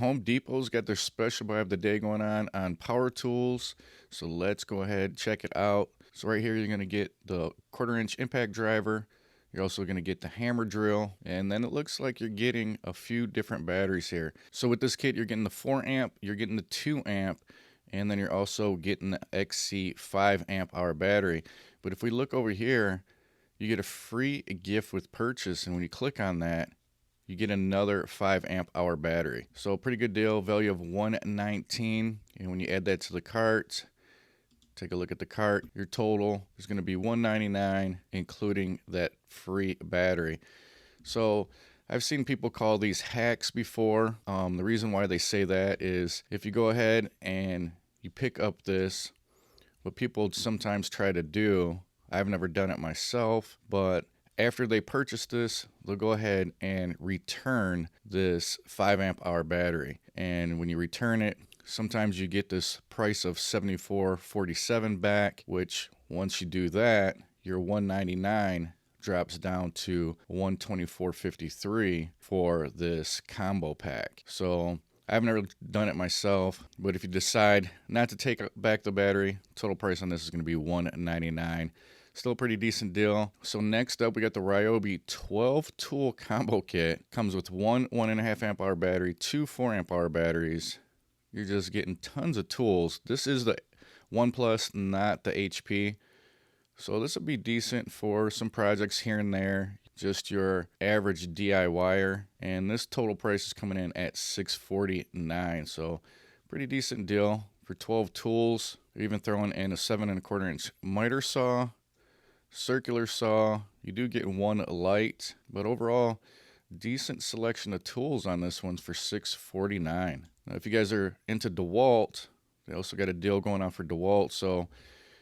Home Depot's got their special buy of the day going on power tools. So let's go ahead, check it out. So right here, you're going to get the 1/4-inch impact driver. You're also going to get the hammer drill, and then it looks like you're getting a few different batteries here. So with this kit, you're getting the 4 amp, you're getting the 2 amp, and then you're also getting the XC 5 amp hour battery. But if we look over here, you get a free gift with purchase, and when you click on that, you get another 5 amp hour battery. So pretty good deal, value of $119, and when you add that to the cart, take a look at the cart, your total is going to be $199, including that free battery. So I've seen people call these hacks before. The reason why they say that is if you go ahead and you pick up this, what people sometimes try to do, I've never done it myself, but after they purchase this, they'll go ahead and return this 5 amp hour battery. And when you return it, sometimes you get this price of $74.47 back, which once you do that, your $199 drops down to $124.53 for this combo pack. So I've never done it myself, but if you decide not to take back the battery, total price on this is going to be $199. Still a pretty decent deal. So next up, we got the Ryobi 12 tool combo kit. Comes with one 1.5 amp hour battery, two 4 amp hour batteries. You're just getting tons of tools. This is the OnePlus, not the HP. So this will be decent for some projects here and there. Just your average DIYer. And this total price is coming in at $649. So pretty decent deal for 12 tools. They're even throwing in a 7.25-inch miter saw, circular saw. You do get one light, but overall, decent selection of tools on this one for $649. Now, if you guys are into DeWalt, they also got a deal going on for DeWalt. So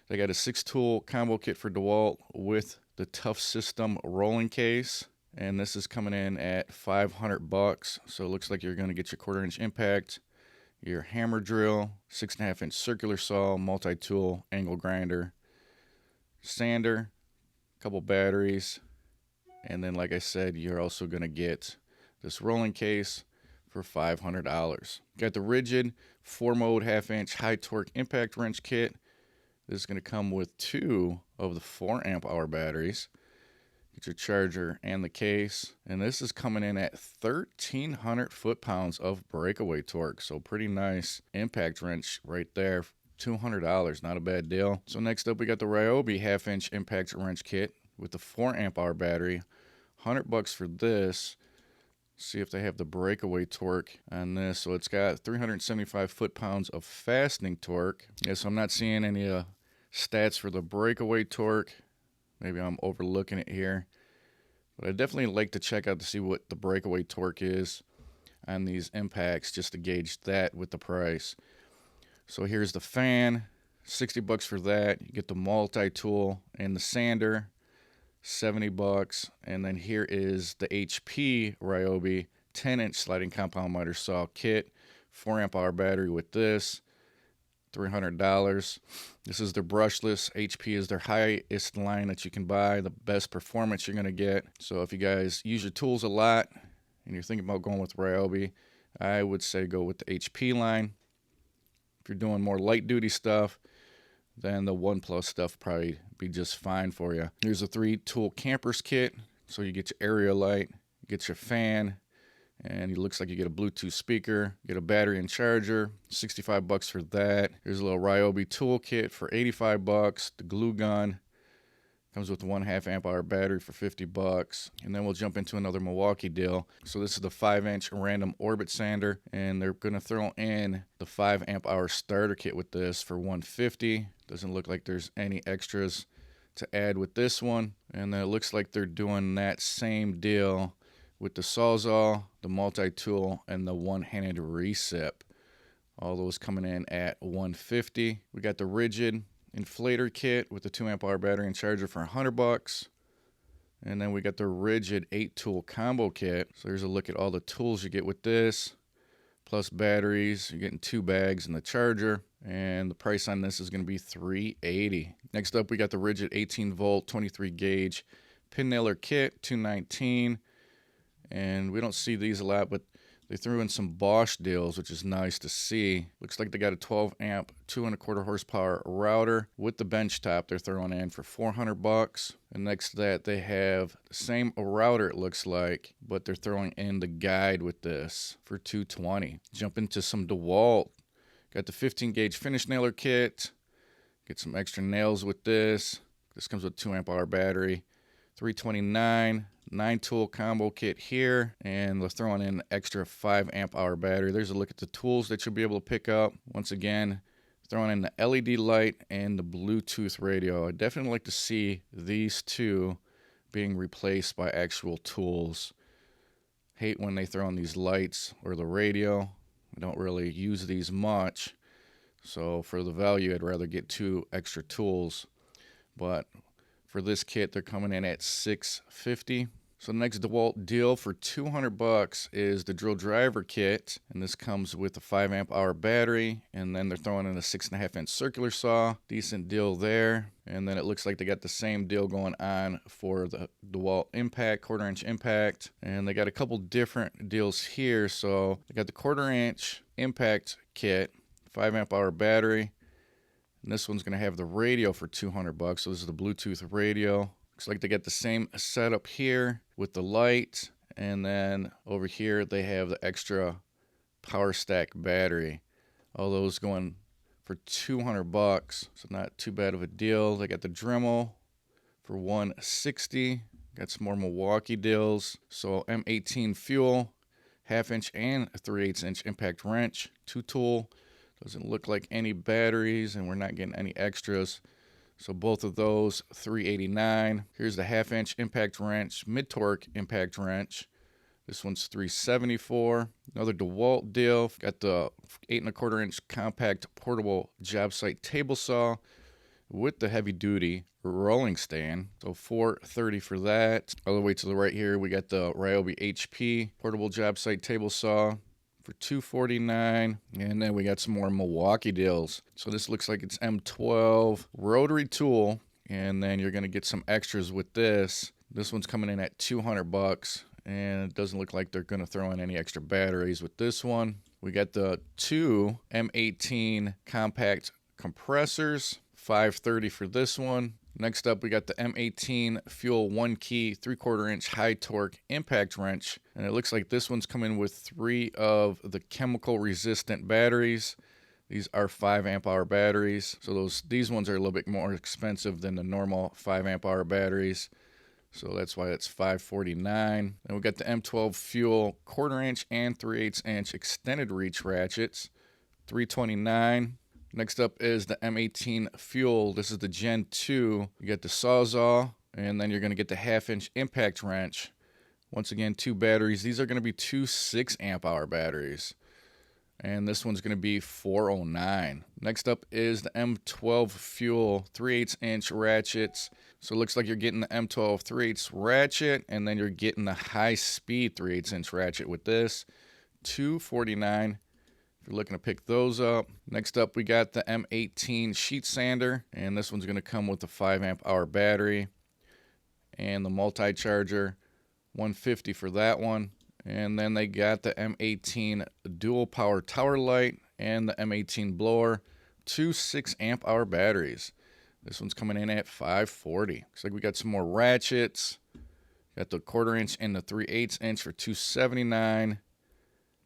they got a 6-tool combo kit for DeWalt with the Tough System rolling case, and this is coming in at $500. So it looks like you're going to get your 1/4-inch impact, your hammer drill, 6.5-inch circular saw, multi-tool angle grinder, sander, couple batteries, and then like I said, you're also going to get this rolling case for $500. Got the Rigid 4-mode 1/2-inch high torque impact wrench kit. This is going to come with 2 of the 4 amp hour batteries. Get your charger and the case, and this is coming in at 1,300 foot-pounds of breakaway torque. So pretty nice impact wrench right there. $200, not a bad deal. So next up, we got the Ryobi 1/2-inch impact wrench kit with the 4 amp hour battery. $100 for this. See if they have the breakaway torque on this. So it's got 375 foot-pounds of fastening torque. Yeah, so I'm not seeing any stats for the breakaway torque. Maybe I'm overlooking it here, but I definitely like to check out to see what the breakaway torque is on these impacts, just to gauge that with the price. So here's the fan, $60 for that. You get the multi-tool and the sander, $70. And then here is the HP Ryobi 10-inch sliding compound miter saw kit, 4 amp hour battery with this, $300. This is their brushless. HP is their highest line that you can buy, the best performance you're going to get. So if you guys use your tools a lot and you're thinking about going with Ryobi, I would say go with the HP line. If you're doing more light duty stuff, then the OnePlus stuff probably be just fine for you. Here's a 3-tool campers kit. So you get your area light, you get your fan, and it looks like you get a Bluetooth speaker, get a battery and charger, $65 for that. Here's a little Ryobi tool kit for $85. The glue gun comes with a 1/2 amp hour battery for $50. And then we'll jump into another Milwaukee deal. So this is the 5-inch random orbit sander, and they're going to throw in the 5 amp hour starter kit with this for $150. Doesn't look like there's any extras to add with this one. And then it looks like they're doing that same deal with the Sawzall, the multi-tool, and the one-handed recip. All those coming in at $150. We got the Rigid inflator kit with the 2 amp hour battery and charger for $100. And then we got the Rigid 8-tool combo kit. So here's a look at all the tools you get with this, plus batteries. You're getting 2 bags and the charger. And the price on this is going to be $380. Next up, we got the Rigid 18-volt 23-gauge pin nailer kit, $219. And we don't see these a lot, but They threw in some Bosch deals, which is nice to see. Looks like they got a 12 amp, 2.25 horsepower router with the bench top they're throwing in for $400. And next to that, they have the same router, it looks like, but they're throwing in the guide with this for $220. Jump into some DeWalt. Got the 15 gauge finish nailer kit. Get some extra nails with this. This comes with 2 amp hour battery. $329. 9-tool combo kit here, and they're throwing in an extra 5 amp hour battery. There's a look at the tools that you'll be able to pick up. Once again, throwing in the LED light and the Bluetooth radio. I definitely like to see these two being replaced by actual tools. Hate when they throw in these lights or the radio. I don't really use these much, so for the value I'd rather get 2 extra tools. But for this kit, they're coming in at $650. So the next DeWalt deal for $200 is the drill driver kit, and this comes with a 5 amp hour battery, and then they're throwing in a 6.5 inch circular saw. Decent deal there. And then it looks like they got the same deal going on for the DeWalt impact, 1/4 inch impact, and they got a couple different deals here. So they got the 1/4 inch impact kit, 5 amp hour battery. And this one's going to have the radio for $200. So this is the Bluetooth radio. Looks like they got the same setup here with the light. And then over here, they have the extra power stack battery. All those going for $200. So not too bad of a deal. They got the Dremel for $160. Got some more Milwaukee deals. So M18 fuel, 1/2 inch and a 3/8 inch impact wrench, 2-tool. Doesn't look like any batteries, and we're not getting any extras. So both of those, $389. Here's the 1/2 inch impact wrench, mid-torque impact wrench. This one's $374. Another DeWalt deal. Got the 8.25 inch compact portable job site table saw with the heavy-duty rolling stand. So $430 for that. All the way to the right here, we got the Ryobi HP portable job site table saw for $249. And then we got some more Milwaukee deals. So this looks like it's M12 rotary tool, and then you're going to get some extras with this. This one's coming in at $200, and it doesn't look like they're going to throw in any extra batteries with this one. We got the 2 M18 compact compressors, $530 for this one. Next up, we got the M18 Fuel 1-key 3/4 inch high torque impact wrench. And it looks like this one's coming with 3 of the chemical resistant batteries. These are 5 amp hour batteries. So these ones are a little bit more expensive than the normal 5 amp hour batteries. So that's why it's $549. Then we got the M12 Fuel 1/4 inch and 3/8 inch extended reach ratchets, $329. Next up is the M18 Fuel. This is the Gen 2. You get the Sawzall, and then you're going to get the 1/2 inch impact wrench. Once again, 2 batteries. These are going to be 2 6 amp hour batteries. And this one's going to be $409. Next up is the M12 Fuel 3/8 inch ratchets. So it looks like you're getting the M12 3/8 ratchet, and then you're getting the high-speed 3/8 inch ratchet with this. $249. You're looking to pick those up. Next up, we got the M18 sheet sander, and this one's going to come with a 5 amp hour battery and the multi-charger, $150 for that one. And then they got the M18 dual power tower light and the M18 blower, 2 6 amp hour batteries. This one's coming in at $540. Looks like we got some more ratchets. Got the 1/4 inch and the 3/8 inch for $279.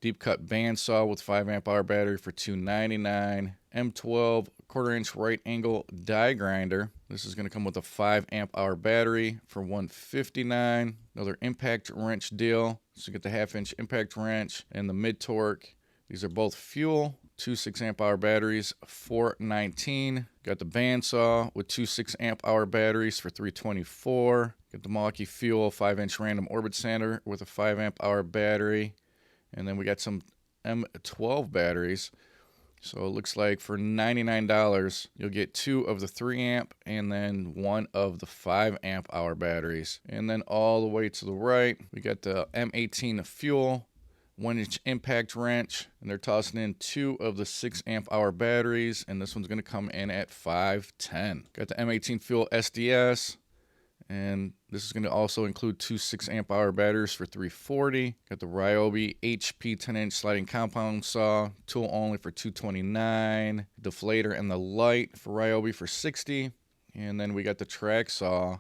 Deep cut bandsaw with 5 amp hour battery for $299. M12 1/4 inch right angle die grinder. This is going to come with a 5 amp hour battery for $159. Another impact wrench deal. So you get the 1/2 inch impact wrench and the mid torque. These are both fuel, 2 6 amp hour batteries, $419. Got the bandsaw with 2 6 amp hour batteries for $324. Got the Milwaukee Fuel 5 inch random orbit sander with a 5 amp hour battery. And then we got some M12 batteries. So it looks like for $99, you'll get 2 of the 3 amp and then 1 of the 5 amp hour batteries. And then all the way to the right, we got the M18 Fuel 1 inch impact wrench. And they're tossing in 2 of the 6 amp hour batteries. And this one's going to come in at $510. Got the M18 Fuel SDS. And this is going to also include two 6 amp hour batteries for $340. Got the Ryobi HP 10-inch sliding compound saw, tool only for $229. Deflator and the light for Ryobi for $60. And then we got the track saw,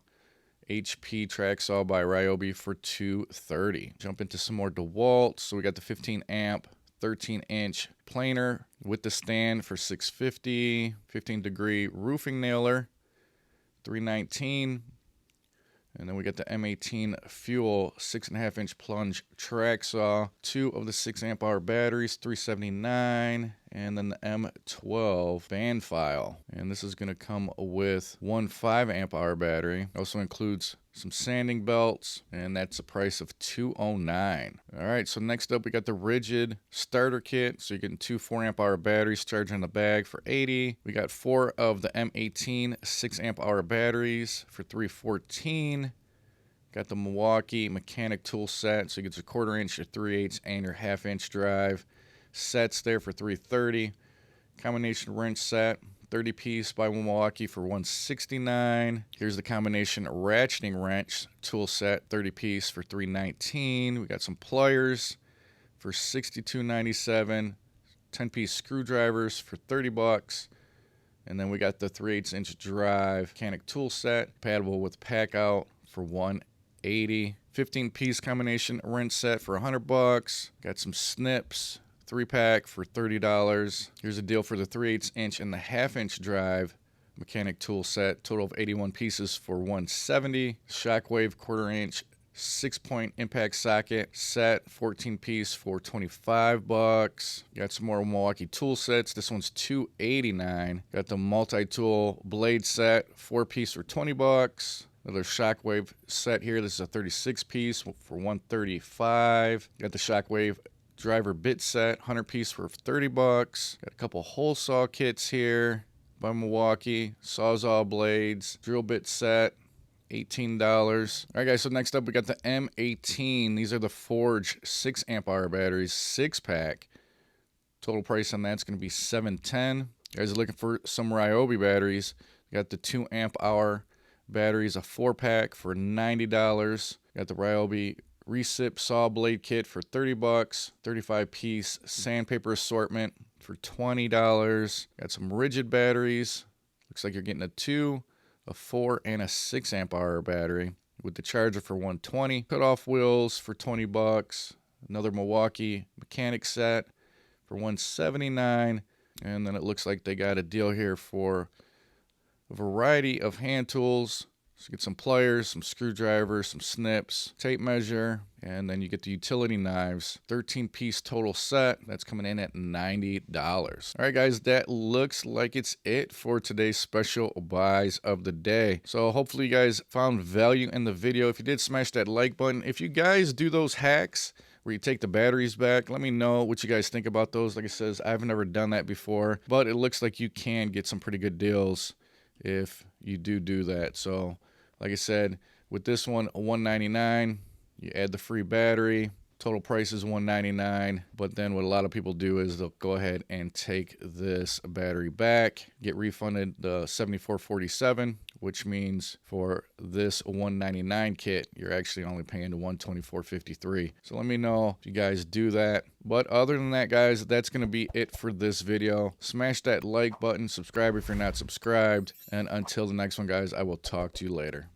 HP track saw by Ryobi for $230. Jump into some more DeWalt. So we got the 15 amp 13-inch planer with the stand for $650. 15-degree roofing nailer, $319. And then we got the M18 fuel 6.5-inch plunge track saw, two of the 6 amp hour batteries, $379. And then the M12 band file. And this is going to come with one 5 amp hour battery. Also includes some sanding belts, and that's a price of $209. All right, so next up we got the Rigid starter kit. So you're getting two 4 amp hour batteries charged in the bag for $80. We got 4 of the M18 6 amp hour batteries for $314. Got the Milwaukee mechanic tool set, so you get your 1/4 inch, your 3/8, and your 1/2 inch drive sets there for $330. Combination wrench set, 30 piece by Milwaukee for $169. Here's the combination ratcheting wrench tool set, 30 piece for $319. We got some pliers for $62.97. 10 piece screwdrivers for $30. And then we got the 3/8 inch drive mechanic tool set, compatible with pack out for $180. 15 piece combination wrench set for $100. Got some snips, 3-pack for $30. Here's a deal for the 3/8 inch and the 1/2 inch drive mechanic tool set, total of 81 pieces for $170. Shockwave 1/4 inch 6-point impact socket set, 14 piece for $25. Got some more Milwaukee tool sets. This one's $289. Got the multi-tool blade set, 4 piece for $20. Another Shockwave set here. This is a 36 piece for $135. Got the Shockwave driver bit set, 100 piece for $30. Got a couple hole saw kits here by Milwaukee. Sawzall blades, drill bit set, $18. All right, guys, so next up we got the M18. These are the Forge 6 amp hour batteries, 6-pack. Total price on that's going to be $710. You guys are looking for some Ryobi batteries. You got the 2 amp hour batteries, a 4-pack for $90. Got the Ryobi Recip saw blade kit for $30. 35 piece sandpaper assortment for $20. Got some Rigid batteries. Looks like you're getting a 2, a 4, and a 6 amp hour battery with the charger for $120. Cut-off wheels for $20. Another Milwaukee mechanic set for $179. And then it looks like they got a deal here for a variety of hand tools. So get some pliers, some screwdrivers, some snips, tape measure, and then you get the utility knives. 13-piece total set. That's coming in at $90. All right, guys, that looks like it's it for today's special buys of the day. So hopefully you guys found value in the video. If you did, smash that like button. If you guys do those hacks where you take the batteries back, let me know what you guys think about those. Like I said, I've never done that before, but it looks like you can get some pretty good deals if you do that. So like I said, with this one, $199, you add the free battery. Total price is $199. But then what a lot of people do is they'll go ahead and take this battery back, get refunded the $74.47, which means for this $199 kit, you're actually only paying the $124.53. So let me know if you guys do that. But other than that, guys, that's going to be it for this video. Smash that like button, subscribe if you're not subscribed. And until the next one, guys, I will talk to you later.